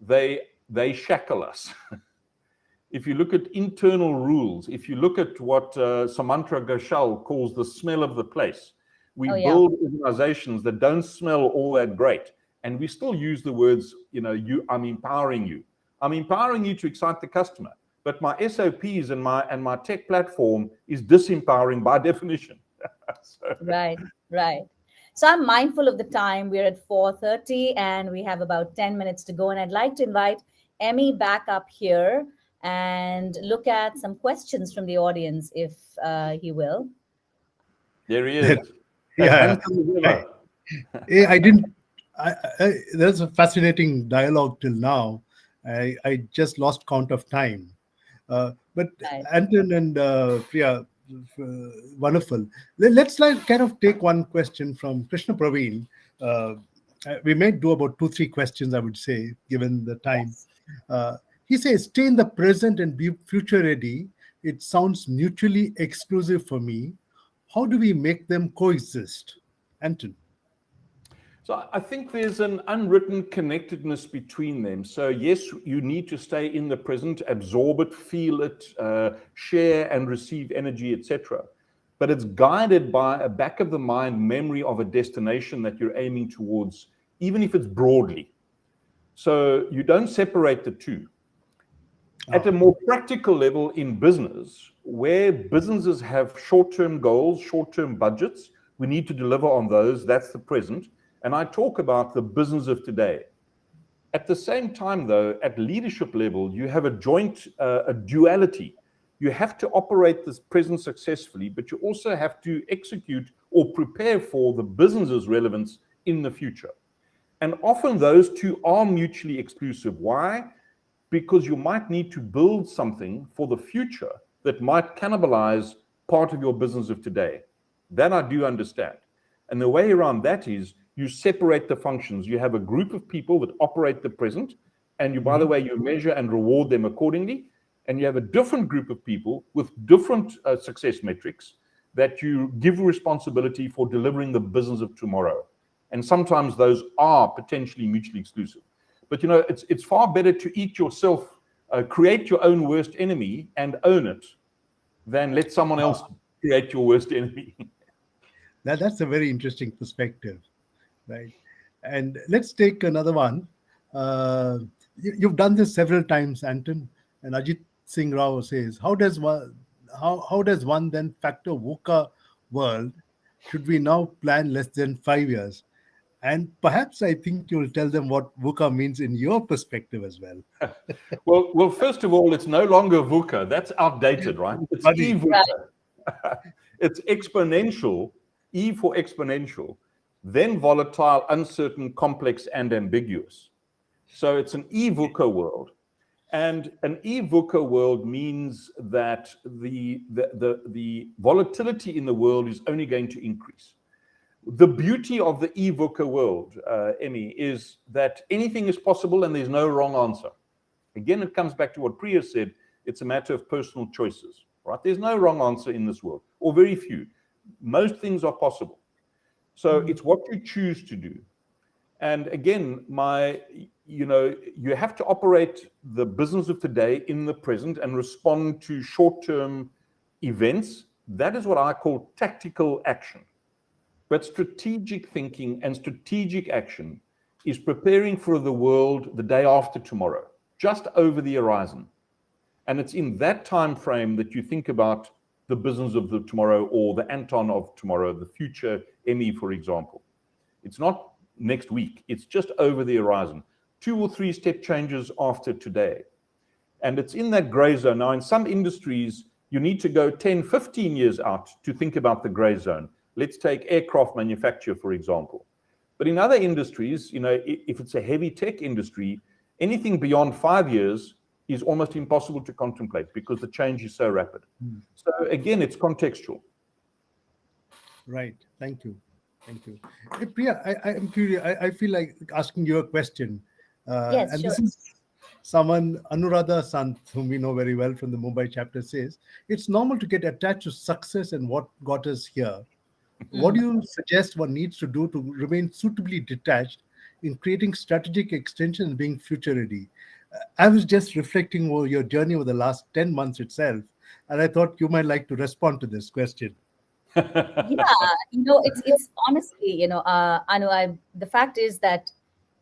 they shackle us. If you look at internal rules, if you look at what Samantra Ghoshal calls the smell of the place, we build organizations that don't smell all that great. And we still use the words, I'm empowering you. I'm empowering you to excite the customer. But my SOPs and my tech platform is disempowering by definition. Right. So I'm mindful of the time. We're at 4:30 and we have about 10 minutes to go. And I'd like to invite Emmy back up here and look at some questions from the audience, if he will. There he is. Yeah. There's a fascinating dialogue till now. I just lost count of time. But Anton and Priya, wonderful. Let's kind of take one question from Krishna Praveen. We may do about 2-3 questions, I would say, given the time. Yes. He says, stay in the present and be future ready. It sounds mutually exclusive for me. How do we make them coexist? Anton. So I think there's an unwritten connectedness between them. So yes, you need to stay in the present, absorb it, feel it, share and receive energy, etc. But it's guided by a back of the mind memory of a destination that you're aiming towards, even if it's broadly. So you don't separate the two. At a more practical level in business, where businesses have short-term goals, short-term budgets, we need to deliver on those. That's the present. And I talk about the business of today. At the same time, though, at leadership level, you have a duality. You have to operate this present successfully, but you also have to execute or prepare for the business's relevance in the future. And often those two are mutually exclusive. Why? Because you might need to build something for the future that might cannibalize part of your business of today. That I do understand. And the way around that is you separate the functions. You have a group of people that operate the present, and you, by the way, you measure and reward them accordingly. And you have a different group of people with different success metrics that you give responsibility for delivering the business of tomorrow. And sometimes those are potentially mutually exclusive. But it's far better to eat yourself, create your own worst enemy and own it, than let someone else create your worst enemy. That's a very interesting perspective, right? And let's take another one. You've done this several times, Anton. And Ajit Singh Rao says, how does one then factor VUCA world? Should we now plan less than 5 years? And perhaps I think you'll tell them what VUCA means in your perspective as well. Well, first of all, it's no longer VUCA. That's outdated, right? It's E-VUCA. It's exponential, E for exponential, then volatile, uncertain, complex, and ambiguous. So it's an E-VUCA world. And an E-VUCA world means that the volatility in the world is only going to increase. The beauty of the E-VUCA world, Emmy, is that anything is possible and there's no wrong answer. Again, it comes back to what Priya said. It's a matter of personal choices, right? There's no wrong answer in this world, or very few. Most things are possible. So it's what you choose to do. And again, you have to operate the business of today in the present and respond to short-term events. That is what I call tactical action. But strategic thinking and strategic action is preparing for the world the day after tomorrow, just over the horizon. And it's in that time frame that you think about the business of the tomorrow, or the Anton of tomorrow, the future Emmy, for example. It's not next week. It's just over the horizon. 2 or 3 step changes after today. And it's in that gray zone. Now, in some industries, you need to go 10, 15 years out to think about the gray zone. Let's take aircraft manufacture, for example. But in other industries, if it's a heavy tech industry, anything beyond 5 years is almost impossible to contemplate because the change is so rapid. So again, it's contextual. Right. Thank you. Hey, Priya, I'm curious. I feel like asking you a question. Yes, and sure. This is someone, Anuradha Sant, whom we know very well from the Mumbai chapter, says, it's normal to get attached to success and what got us here. What do you suggest one needs to do to remain suitably detached in creating strategic extensions and being future ready? I was just reflecting over your journey over the last 10 months itself, and I thought you might like to respond to this question. Yeah, it's honestly, Anu, the fact is that,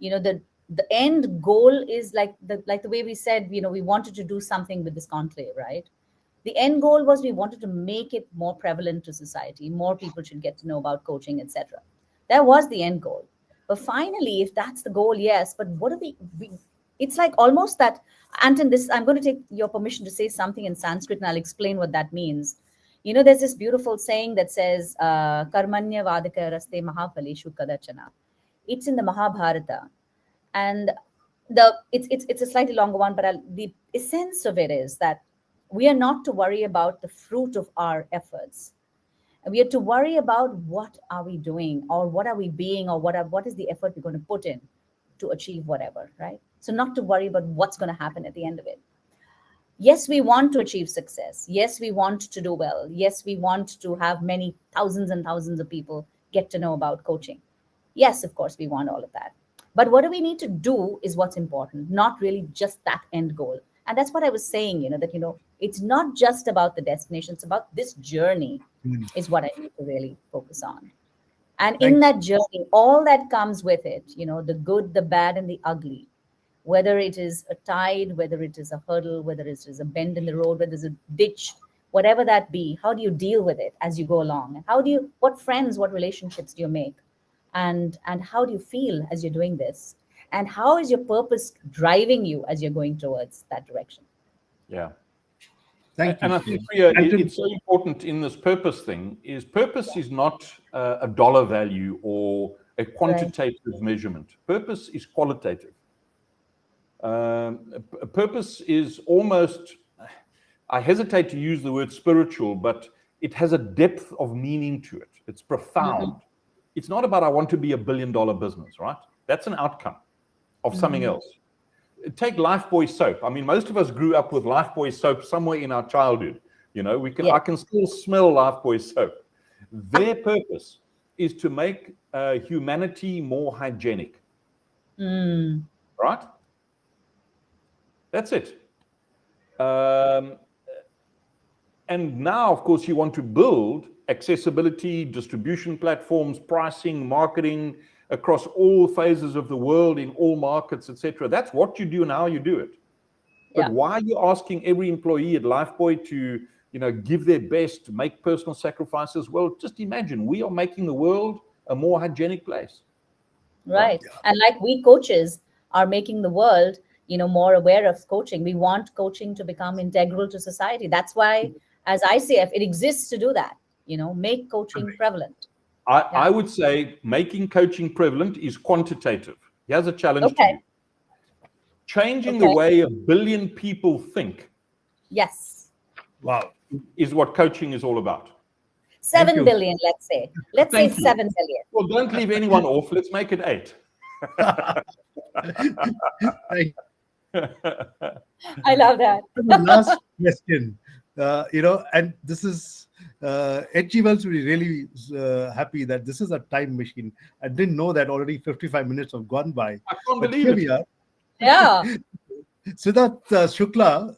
the end goal is like the way we said, we wanted to do something with this conclave, right? The end goal was we wanted to make it more prevalent to society. More people should get to know about coaching, etc. That was the end goal. But finally, if that's the goal, yes. But what do we it's like almost that, Anton, I'm going to take your permission to say something in Sanskrit, and I'll explain what that means. There's this beautiful saying that says, Karmanya Vadaka Raste Mahapaleshu Kadachana. It's in the Mahabharata. And it's a slightly longer one, but the essence of it is that we are not to worry about the fruit of our efforts. We are to worry about what are we doing, or what are we being, or what is the effort we're going to put in to achieve whatever, right? So not to worry about what's going to happen at the end of it. Yes, we want to achieve success. Yes, we want to do well. Yes, we want to have many thousands and thousands of people get to know about coaching. Yes, of course, we want all of that. But what do we need to do is what's important, not really just that end goal. And that's what I was saying, that, it's not just about the destination. It's about this journey is what I need to really focus on. And in that journey, all that comes with it, the good, the bad, and the ugly, whether it is a tide, whether it is a hurdle, whether it is a bend in the road, whether it's a ditch, whatever that be, how do you deal with it as you go along? And what friends, what relationships do you make? And how do you feel as you're doing this? And how is your purpose driving you as you're going towards that direction? Yeah. Thank you. And I think, Priya, it's so important in this purpose thing Purpose is not a dollar value or a quantitative measurement. Purpose is qualitative. Purpose is almost, I hesitate to use the word spiritual, but it has a depth of meaning to it. It's profound. It's not about I want to be $1 billion business, right? That's an outcome of something else. Take Lifebuoy soap. I mean, most of us grew up with Lifebuoy soap somewhere in our childhood. I can still smell Lifebuoy soap. Their purpose is to make humanity more hygienic. Right? That's it. And now, of course, you want to build accessibility, distribution platforms, pricing, marketing across all phases of the world, in all markets, etc. That's what you do and how you do it. But why are you asking every employee at Lifebuoy to, give their best, make personal sacrifices? Well, just imagine, we are making the world a more hygienic place. Right. And like we coaches are making the world, more aware of coaching. We want coaching to become integral to society. That's why, as ICF, it exists to do that. Make coaching prevalent. I would say making coaching prevalent is quantitative. Here's a challenge to you. Changing the way 1 billion people think. Yes. Wow. Is what coaching is all about. 7 billion, let's say. Let's say 7 billion. Well, don't leave anyone off. Let's make it 8. I love that. The last question, and this is H.G. Wells will be really happy that this is a time machine. I didn't know that already 55 minutes have gone by. I can't believe it. We are. Yeah. Siddharth Shukla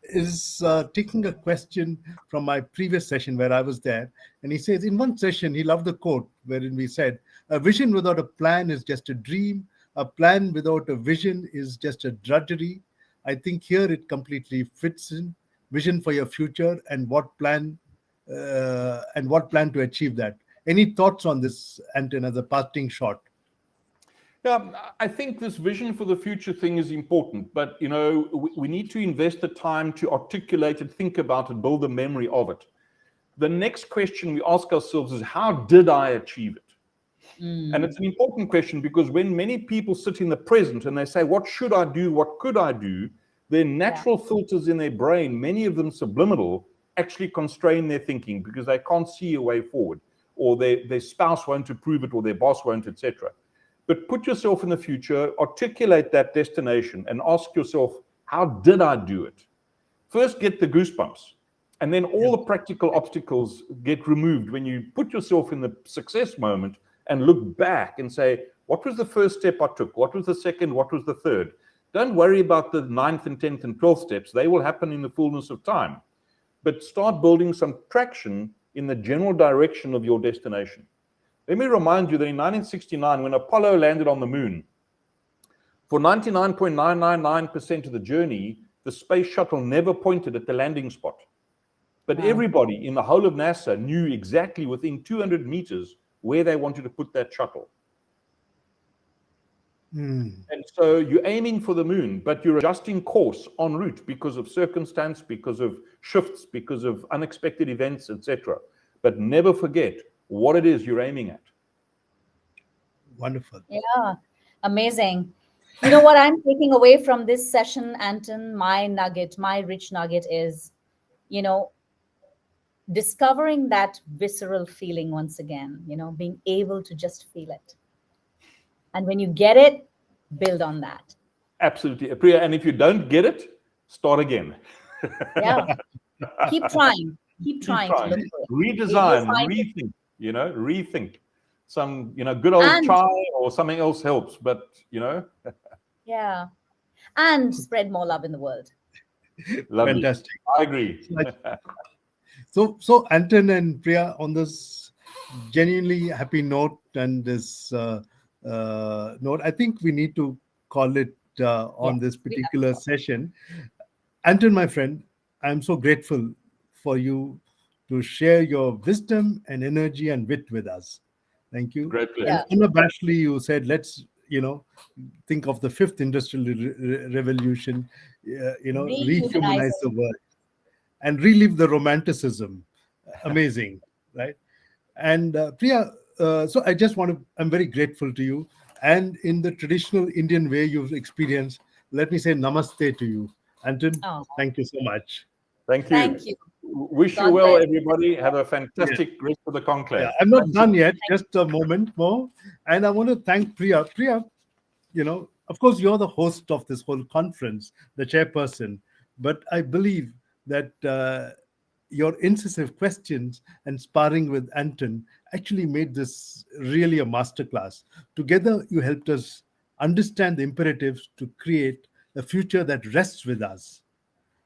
is taking a question from my previous session where I was there. And he says, in one session, he loved the quote wherein we said, a vision without a plan is just a dream. A plan without a vision is just a drudgery. I think here it completely fits in. Vision for your future and what plan to achieve that. Any thoughts on this, Anton, as a parting shot? Yeah, I think this vision for the future thing is important, but we need to invest the time to articulate it, think about it, build a memory of it. The next question we ask ourselves is, how did I achieve it? And it's an important question, because when many people sit in the present and they say, what should I do? What could I do? Their natural filters in their brain, many of them subliminal, actually constrain their thinking because they can't see a way forward, or their spouse won't approve it, or their boss won't, etc. But put yourself in the future, articulate that destination, and ask yourself, how did I do it? First, get the goosebumps. And then all the practical obstacles get removed when you put yourself in the success moment and look back and say, what was the first step I took? What was the second? What was the third? Don't worry about the 9th and 10th and 12th steps. They will happen in the fullness of time. But start building some traction in the general direction of your destination. Let me remind you that in 1969, when Apollo landed on the moon, for 99.999% of the journey, the space shuttle never pointed at the landing spot. But everybody in the whole of NASA knew exactly within 200 meters where they wanted to put that shuttle. And so you're aiming for the moon, but you're adjusting course en route because of circumstance, because of shifts, because of unexpected events, etc. But never forget what it is you're aiming at. Wonderful. Yeah, amazing. You know what I'm taking away from this session, Anton, my nugget, my rich nugget is, discovering that visceral feeling once again, being able to just feel it. And when you get it, build on that. Absolutely. Priya, and if you don't get it, start again. Yeah. Keep trying. Keep trying. To look for it. Redesign, rethink, rethink. Some, good old chai or something else helps, but, Yeah. And spread more love in the world. Lovely. Fantastic. I agree. So Anton and Priya, on this genuinely happy note and this note, I think we need to call it on this particular session. Anton, my friend, I'm so grateful for you to share your wisdom and energy and wit with us. Thank you. Great pleasure. And unabashedly, you said, let's, think of the 5th industrial revolution, rehumanize the world and relive the romanticism. Amazing, right? And Priya, so I just I'm very grateful to you. And in the traditional Indian way you've experienced, let me say namaste to you. Anton, thank you so much. Thank you. Thank you. Wish you well, everybody. Have a fantastic rest of the conclave. Yeah, I'm not done yet. Just a moment more. And I want to thank Priya. Priya, of course, you're the host of this whole conference, the chairperson. But I believe that your incisive questions and sparring with Anton actually made this really a masterclass. Together, you helped us understand the imperatives to create a future that rests with us.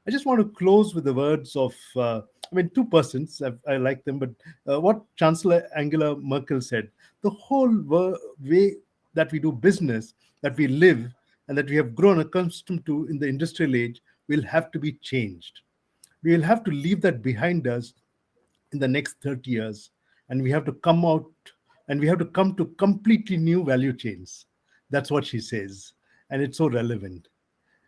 I just want to close with the words of, two persons, I like them, but what Chancellor Angela Merkel said, the whole way that we do business, that we live, and that we have grown accustomed to in the industrial age will have to be changed. We will have to leave that behind us in the next 30 years, and we have to come out and we have to come to completely new value chains. That's what she says, and it's so relevant.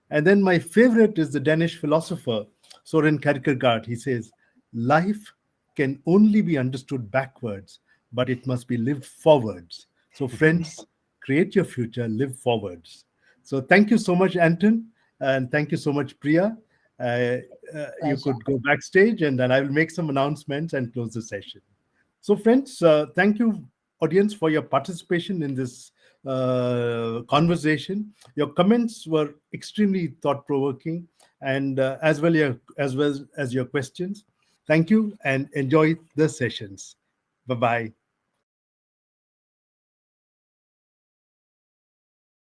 And then my favorite is the Danish philosopher, Søren Kierkegaard. He says, life can only be understood backwards, but it must be lived forwards. So friends, create your future, live forwards. So thank you so much, Anton. And thank you so much, Priya. You could go backstage and then I will make some announcements and close the session. So friends, thank you, audience, for your participation in this conversation. Your comments were extremely thought-provoking, and as well as your questions. Thank you and enjoy the sessions. Bye-bye.